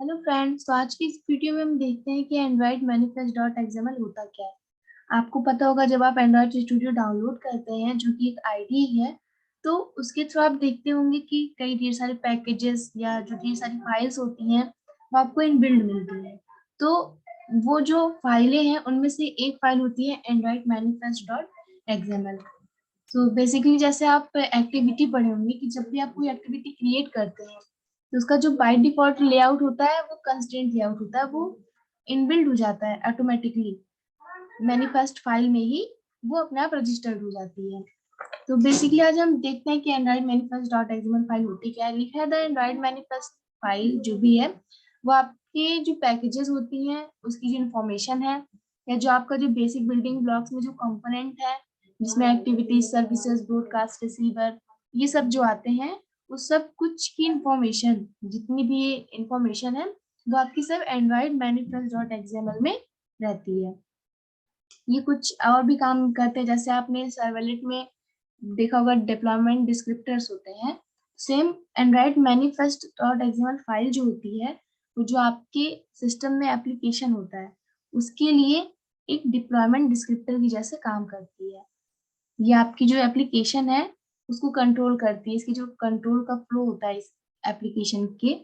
Hello friends, तो आज की इस वीडियो में हम देखते हैं कि एंड्रॉइड मैनिफेस्ट डॉट एक्सएमएल होता क्या है। आपको पता होगा जब आप एंड्रॉइड स्टूडियो डाउनलोड करते हैं जो कि एक आईडी है, तो उसके थ्रू आप देखते होंगे कि कई ढेर सारे पैकेजेस या जो ढेर सारी फाइल्स होती हैं वो आपको इनबिल्ड मिलती है। तो वो जो फाइलें हैं उनमें से एक फाइल होती है एंड्रॉइड मैनिफेस्ट डॉट एक्सएमएल। तो बेसिकली जैसे आप एक्टिविटी पढ़े होंगे कि जब भी आप कोई एक्टिविटी क्रिएट करते हैं तो उसका जो बाय डिफॉल्ट लेआउट होता है वो कंस्ट्रेंट लेआउट होता है, वो इनबिल्ड हो जाता है ऑटोमेटिकली मैनिफेस्ट फाइल में ही, वो अपने आप रजिस्टर्ड हो जाती है। तो बेसिकली आज हम देखते हैं कि Android manifest dot XML file होती क्या है। लिखा है द एंड्रॉइड मैनिफेस्ट फाइल जो भी है वो आपके जो पैकेजेस होती हैं उसकी जो इन्फॉर्मेशन है, या जो आपका जो बेसिक बिल्डिंग ब्लॉक्स में जो कंपोनेंट है जिसमें एक्टिविटीज, सर्विसेज, ब्रॉडकास्ट, रिसीवर, ये सब जो आते हैं उस सब कुछ की इंफॉर्मेशन, जितनी भी इंफॉर्मेशन है वो आपकी सब एंड्रॉइड मैनिफेस्ट डॉट एक्सएमएल में रहती है। ये कुछ और भी काम करते हैं, जैसे आपने सर्वलेट में देखा होगा डिप्लॉयमेंट डिस्क्रिप्टर्स होते हैं। Same Android manifest dot XML file जो होती है वो जो आपके सिस्टम में एप्लीकेशन होता है उसके लिए एक डिप्लॉयमेंट डिस्क्रिप्टर की जैसे काम करती है। ये आपकी जो एप्लीकेशन है उसको कंट्रोल करती है, इसकी जो कंट्रोल का फ्लो होता है इस एप्लीकेशन के,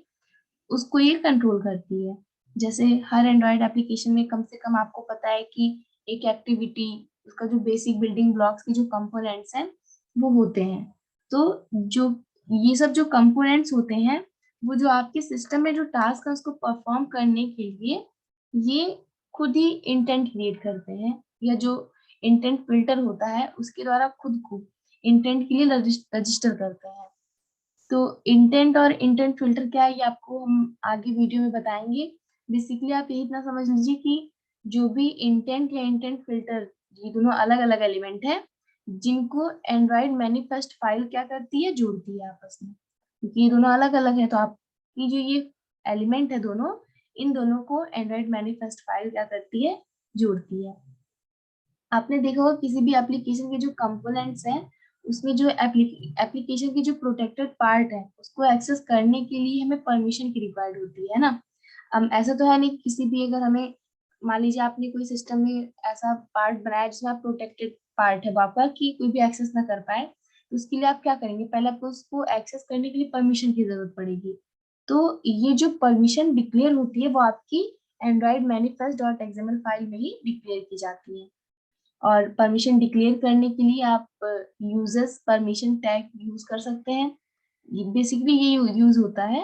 उसको ये कंट्रोल करती है। जैसे हर एंड्रॉइड एप्लीकेशन में कम से कम आपको पता है कि एक एक्टिविटी, उसका जो बेसिक बिल्डिंग ब्लॉक्स के जो कंपोनेंट्स हैं वो होते हैं। तो जो ये सब जो कंपोनेंट्स होते हैं वो जो आपके सिस्टम में जो टास्क है उसको परफॉर्म करने के लिए ये खुद ही इंटेंट क्रिएट करते हैं, या जो इंटेंट फिल्टर होता है उसके द्वारा खुद को इंटेंट के लिए रजिस्टर करते हैं। तो इंटेंट और इंटेंट फिल्टर क्या है ये आपको हम आगे वीडियो में बताएंगे। बेसिकली आप ये इतना समझ लीजिए कि जो भी इंटेंट या इंटेंट फिल्टर, ये दोनों अलग अलग एलिमेंट है जिनको एंड्रॉइड मैनिफेस्ट फाइल क्या करती है, जोड़ती है आपस में। क्योंकि ये दोनों अलग अलग है तो आपकी जो ये एलिमेंट है दोनों, इन दोनों को एंड्रॉइड मैनिफेस्ट फाइल क्या करती है, जोड़ती है। आपने देखा होगा किसी भी एप्लीकेशन के जो कंपोनेंट्स हैं उसमें जो एप्लीकेशन की जो प्रोटेक्टेड पार्ट है उसको एक्सेस करने के लिए हमें परमिशन की रिक्वायर्ड होती है ना। ऐसा तो है नहीं कि किसी भी, अगर हमें मान लीजिए आपने कोई सिस्टम में ऐसा पार्ट बनाया जिसमें आप प्रोटेक्टेड पार्ट है वहां पर कि कोई भी एक्सेस ना कर पाए, तो उसके लिए आप क्या करेंगे, पहले आपको उसको एक्सेस करने के लिए परमिशन की जरूरत पड़ेगी। तो ये जो परमिशन डिक्लेयर होती है वो आपकी Android manifest dot XML file में ही डिक्लेयर की जाती है। और परमिशन डिक्लेयर करने के लिए आप यूजर्स परमिशन टैग यूज कर सकते हैं। बेसिकली ये यूज होता है।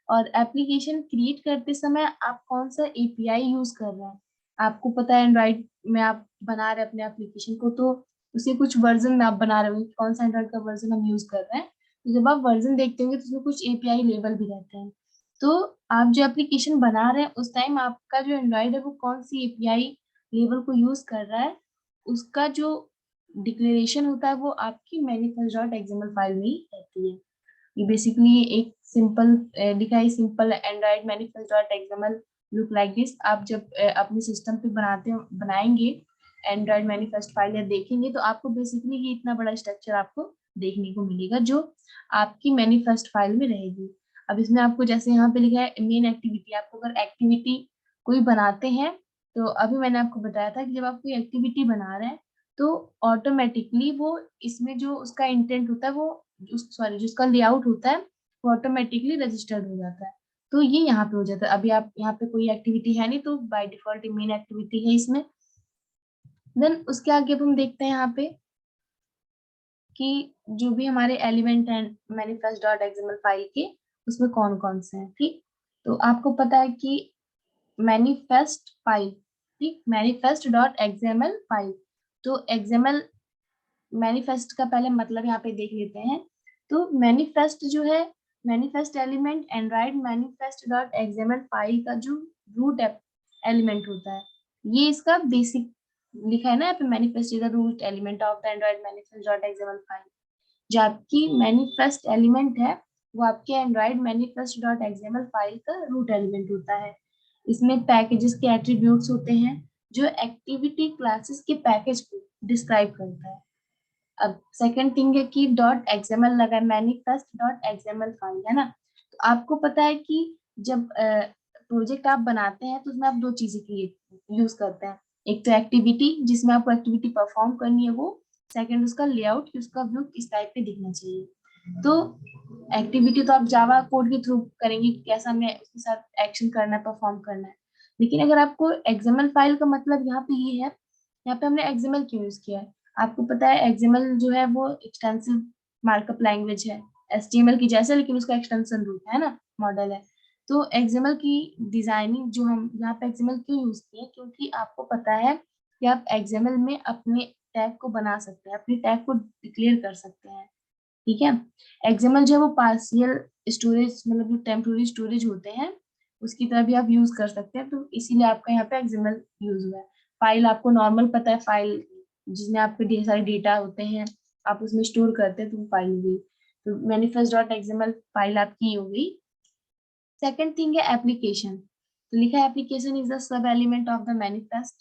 और एप्लीकेशन क्रिएट करते समय आप कौन सा एपीआई यूज कर रहे हैं, आपको पता है एंड्रॉइड में आप बना रहे हैं अपने एप्लीकेशन को, तो उसे कुछ वर्जन में आप बना रहे होंगे, कौन सा एंड्रॉइड का वर्जन हम यूज कर रहे हैं। तो जब आप वर्जन देखते होंगे तो उसमें कुछ एपीआई लेवल भी रहते हैं। तो आप जो एप्लीकेशन बना रहे हैं उस टाइम आपका जो एंड्रॉइड है वो कौन सी एपीआई लेवल को यूज कर रहा है, उसका जो डिक्लेरेशन होता है वो आपकी मैनिफेस्ट डॉट एक्सएमएल फाइल में ही रहती है। ये बेसिकली एक सिंपल लिखा है, simple Android manifest dot XML look like this. आप जब अपने सिस्टम पे बनाएंगे एंड्रॉइड मैनिफेस्ट फाइल या देखेंगे तो आपको बेसिकली ये इतना बड़ा स्ट्रक्चर आपको देखने को मिलेगा जो आपकी मैनिफेस्ट फाइल में रहेगी। अब इसमें आपको जैसे यहाँ पे लिखा है मेन एक्टिविटी, आपको अगर एक्टिविटी कोई बनाते हैं तो अभी मैंने आपको बताया था कि जब आप कोई एक्टिविटी बना रहे हैं तो ऑटोमेटिकली वो इसमें जो उसका इंटेंट होता है वो, सॉरी जो उसका लेआउट होता है वो ऑटोमेटिकली रजिस्टर्ड हो जाता है। तो ये यहाँ पे हो जाता है। अभी आप यहाँ पे कोई एक्टिविटी है नहीं तो बाय डिफॉल्ट मेन एक्टिविटी है इसमें। देन उसके आगे अब हम देखते हैं यहाँ पे कि जो भी हमारे एलिमेंट हैं मैनिफेस्ट डॉट एक्सएमएल फाइल के, उसमें कौन कौन से हैं। ठीक, तो आपको पता है कि मैनिफेस्ट फाइल, ठीक, मैनिफेस्ट डॉट एक्सएमएल फाइल। तो एक्सएमएल मैनिफेस्ट का पहले मतलब यहाँ पे देख लेते हैं। तो मैनिफेस्ट जो है, manifest element Android manifest dot XML file का जो रूट एलिमेंट होता है, ये इसका बेसिक लिखा है ना यहाँ पे, manifest is the root element of the Android manifest dot XML file. जो आपकी मैनिफेस्ट एलिमेंट है वो आपके Android manifest dot XML file का रूट एलिमेंट होता है। इसमें पैकेजेस के एट्रीब्यूट्स होते हैं जो एक्टिविटी क्लासेस के पैकेज को डिस्क्राइब करता है। अब सेकंड थिंग है कि डॉट एक्सएमएल लगा है, मैनिफेस्ट डॉट एक्सएमएल फाइल है ना। तो आपको पता है कि जब प्रोजेक्ट आप बनाते हैं तो उसमें आप दो चीजें की यूज करते हैं, एक तो एक्टिविटी जिसमें आपको एक्टिविटी परफॉर्म करनी है वो, सेकंड उसका लेआउट कि उसका व्यू किस टाइप पे दिखना चाहिए। तो एक्टिविटी तो आप जावा कोड के थ्रू करेंगे, कैसा हमें उसके साथ एक्शन करना है, परफॉर्म करना है। लेकिन अगर आपको एक्सएमएल फाइल का मतलब यहाँ पे ये है, यहाँ पे हमने एक्सएमएल क्यों यूज किया है, आपको पता है एक्सएमएल जो है वो एक्सटेंसिव मार्कअप लैंग्वेज है एचटीएमएल की जैसे, लेकिन उसका एक्सटेंशन रूप है ना, मॉडल है। तो एक्सएमएल की डिजाइनिंग जो हम यहाँ पे एक्सएमएल क्यों यूज किए, क्योंकि आपको पता है कि आप एक्सएमएल में अपने टैग को बना सकते हैं, अपने टैग को डिक्लेयर कर सकते हैं, ठीक है। एक्सएमएल जो है वो पार्शियल स्टोरेज, मतलब जो टेम्पोररी स्टोरेज होते हैं उसकी तरह भी आप यूज कर सकते हैं, तो इसीलिए आपका यहाँ पे एक्सएमएल यूज हुआ है। फाइल आपको नॉर्मल पता है, फाइल जिसमें आपके ढेर सारे डेटा होते हैं, आप उसमें स्टोर करते हैं, तो फाइल हो गई। तो मैनिफेस्ट डॉट एक्सएमएल फाइल आपकी हो गई। सेकेंड थिंग है एप्लीकेशन, तो लिखा है application is the sub element of the manifest.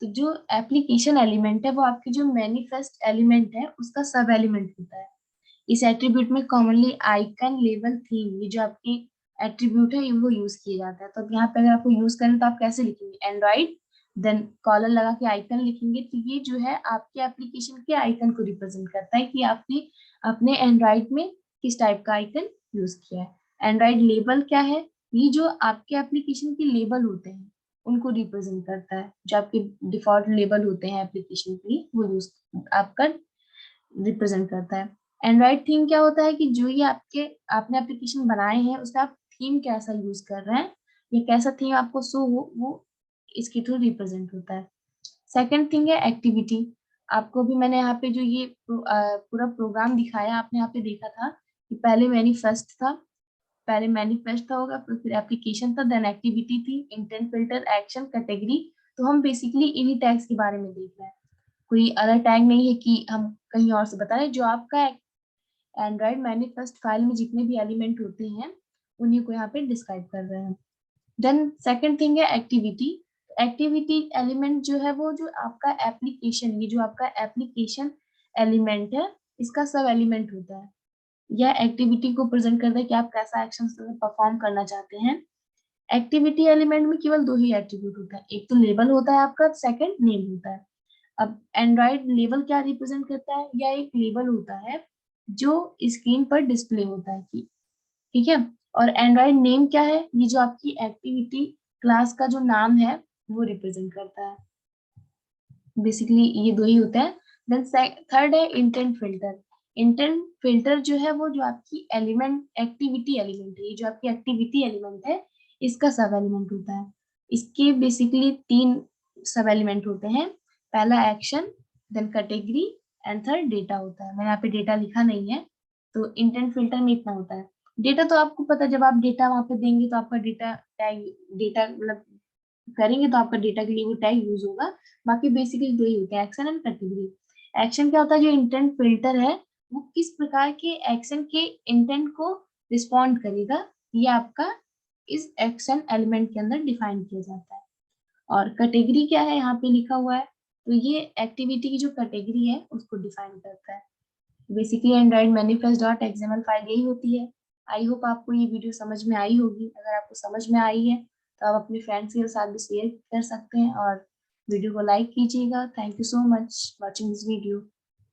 तो जो एप्लीकेशन एलिमेंट है वो आपकी जो मैनिफेस्ट एलिमेंट है उसका सब एलिमेंट होता है। इस एट्रीब्यूट में कॉमनली आइकन, लेबल, थीम, ये जो आपकी एट्रीब्यूट है वो यूज किया जाता है। तो अब यहाँ पे अगर आपको यूज करें तो आप कैसे लिखेंगे, एंड्रॉइड देन कॉलर लगा के आइकन लिखेंगे, तो ये जो है आपके एप्लीकेशन के आइकन को रिप्रेजेंट करता है कि आपने अपने एंड्रॉइड में किस टाइप का आइकन यूज किया है। एंड्रॉइड लेबल क्या है, ये जो आपके एप्लीकेशन के लेबल होते हैं उनको रिप्रेजेंट करता है, जो आपके डिफॉल्ट लेबल होते हैं एप्लीकेशन के लिए वो यूज आपका रिप्रेजेंट करता है। एंड्रॉइड थीम क्या होता है कि जो ये आपने एप्लीकेशन बनाए हैं उसका आप थीम कैसा यूज कर रहे हैं, ये कैसा थीम आपको शो हो वो इसके थ्रू रिप्रेजेंट होता है। सेकंड थिंग है एक्टिविटी। आपको भी मैंने यहाँ पे जो ये पूरा प्रोग्राम दिखाया, आपने यहाँ पे देखा था कि पहले मैनिफेस्ट था, पहले मैनिफेस्ट था होगा, फिर एप्लीकेशन था, देन एक्टिविटी थी, इंटेंट, फिल्टर, एक्शन, कैटेगरी। तो हम बेसिकली इन्हीं टैग्स के बारे में देख रहे हैं, कोई अलग टैग नहीं है कि हम कहीं और से बता रहे हैं। जो आपका एंड्रॉइड मैनिफेस्ट फाइल में जितने भी एलिमेंट होते हैं उन्हीं को यहाँ पे डिस्क्राइब कर रहे हैं। देन सेकंड थिंग है एक्टिविटी। एक्टिविटी एलिमेंट जो है वो जो आपका एप्लीकेशन, ये जो आपका एप्लीकेशन एलिमेंट है इसका सब एलिमेंट होता है। यह एक्टिविटी को प्रेजेंट करता है कि आप कैसा एक्शन परफॉर्म करना चाहते हैं। एक्टिविटी एलिमेंट में केवल दो ही एट्रीब्यूट होता है, एक तो लेबल होता है आपका, सेकंड नेम होता है। अब एंड्रॉइड लेबल क्या रिप्रेजेंट करता है, या एक लेबल होता है जो स्क्रीन पर डिस्प्ले होता है कि, ठीक है। और एंड्रॉइड नेम क्या है, ये जो आपकी एक्टिविटी क्लास का जो नाम है वो रिप्रेजेंट करता है। बेसिकली ये दो ही होता है। देन थर्ड है इंटेंट फिल्टर। इंटेंट फिल्टर जो है वो जो आपकी एलिमेंट एक्टिविटी एलिमेंट है, ये जो आपकी एक्टिविटी एलिमेंट है इसका सब एलिमेंट होता है। इसके बेसिकली तीन सब एलिमेंट होते हैं, पहला action, then category and third data होता है। मैंने यहाँ पे डेटा लिखा नहीं है, तो इंटेंट फिल्टर में इतना होता है। डेटा तो आपको पता है, जब आप डेटा वहां पे देंगे तो आपका डेटा टैग, डेटा मतलब करेंगे तो आपका डेटा के लिए वो टैग यूज होगा। बाकी बेसिकली दो ही होते हैं, एक्शन एंड कैटेगरी। एक्शन क्या होता है, जो इंटेंट फिल्टर है वो किस प्रकार के एक्शन के इंटेंट को रिस्पॉन्ड करेगा, ये आपका इस एक्शन एलिमेंट के अंदर डिफाइन किया जाता है। और कैटेगरी क्या है, यहाँ पे लिखा हुआ है, तो ये एक्टिविटी की जो कैटेगरी है उसको डिफाइन करता है। Basically Android manifest dot XML file यही होती है। आई होप आपको ये वीडियो समझ में आई होगी। अगर आपको समझ में आई है तो आप अपने फ्रेंड्स के साथ भी शेयर कर सकते हैं और वीडियो को लाइक कीजिएगा। Thank you so much watching this video.